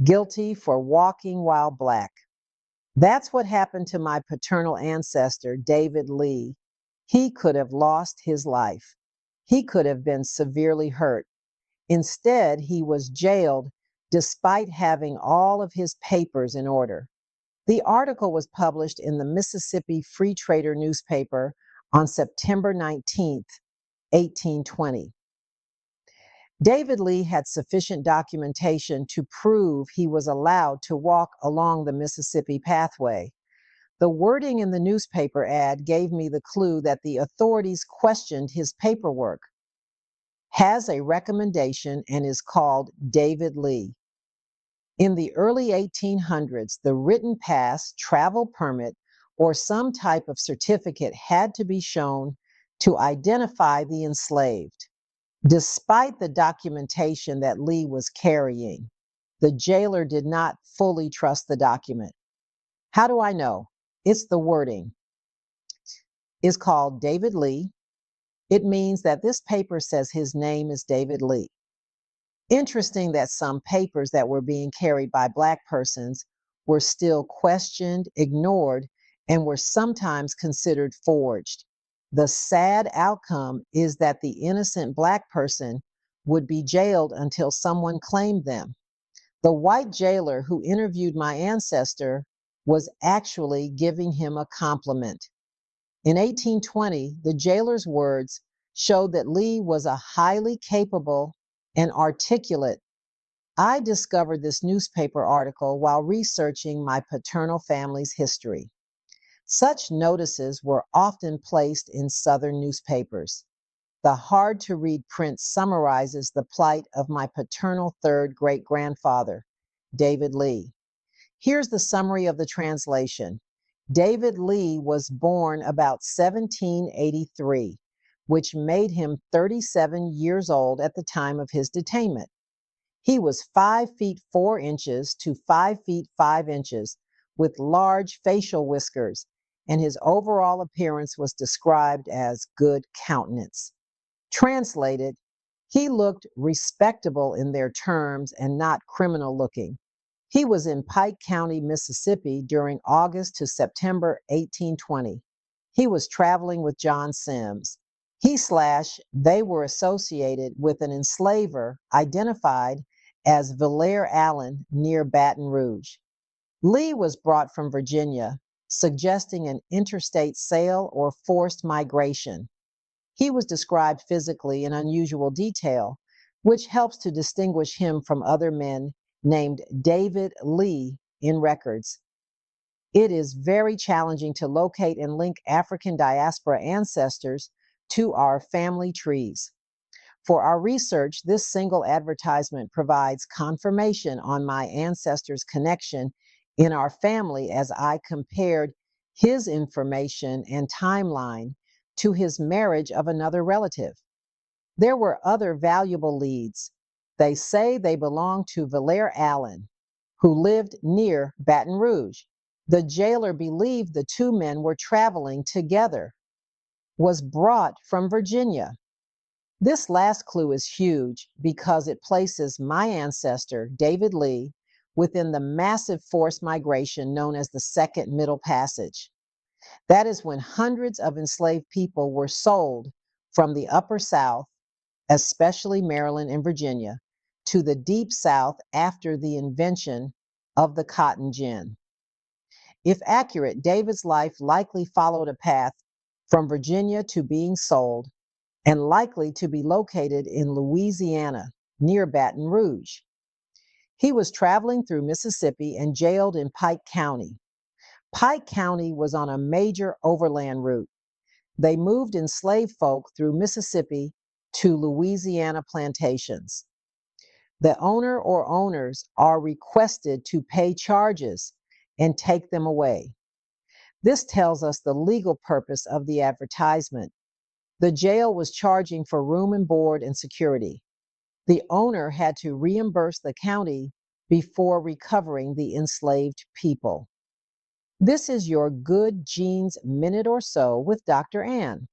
guilty for walking while black. That's what happened to my paternal ancestor, David Lee. He could have lost his life. He could have been severely hurt. Instead, he was jailed despite having all of his papers in order. The article was published in the Mississippi Free Trader newspaper on September 19th, 1820. David Lee had sufficient documentation to prove he was allowed to walk along the Mississippi pathway. The wording in the newspaper ad gave me the clue that the authorities questioned his paperwork. Has a recommendation and is called David Lee. In the early 1800s, the written pass, travel permit, or some type of certificate had to be shown to identify the enslaved. Despite the documentation that Lee was carrying, the jailer did not fully trust the document. How do I know? It's the wording. It's called David Lee. It means that this paper says his name is David Lee. Interesting that some papers that were being carried by Black persons were still questioned, ignored, and were sometimes considered forged. The sad outcome is that the innocent Black person would be jailed until someone claimed them. The white jailer who interviewed my ancestor was actually giving him a compliment. In 1820, the jailer's words showed that Lee was a highly capable and articulate. I discovered this newspaper article while researching my paternal family's history. Such notices were often placed in Southern newspapers. The hard-to-read print summarizes the plight of my paternal third great-grandfather, David Lee. Here's the summary of the translation. David Lee was born about 1783, which made him 37 years old at the time of his detainment. He was 5 feet 4 inches to 5 feet 5 inches, with large facial whiskers, and his overall appearance was described as good countenance. Translated, he looked respectable in their terms and not criminal looking. He was in Pike County, Mississippi during August to September 1820. He was traveling with John Sims. They were associated with an enslaver identified as Valere Allen near Baton Rouge. Lee was brought from Virginia, suggesting an interstate sale or forced migration. He was described physically in unusual detail, which helps to distinguish him from other men named David Lee in records. It is very challenging to locate and link African diaspora ancestors to our family trees. For our research, this single advertisement provides confirmation on my ancestor's connection in our family as I compared his information and timeline to his marriage of another relative. There were other valuable leads. They say they belong to Valere Allen, who lived near Baton Rouge. The jailer believed the two men were traveling together, was brought from Virginia. This last clue is huge because it places my ancestor, David Lee, within the massive forced migration known as the Second Middle Passage. That is when hundreds of enslaved people were sold from the Upper South, especially Maryland and Virginia, to the Deep South after the invention of the cotton gin. If accurate, David's life likely followed a path from Virginia to being sold and likely to be located in Louisiana near Baton Rouge. He was traveling through Mississippi and jailed in Pike County. Pike County was on a major overland route. They moved enslaved folk through Mississippi to Louisiana plantations. The owner or owners are requested to pay charges and take them away. This tells us the legal purpose of the advertisement. The jail was charging for room and board and security. The owner had to reimburse the county before recovering the enslaved people. This is your Good Genes Minute or So with Dr. Ann.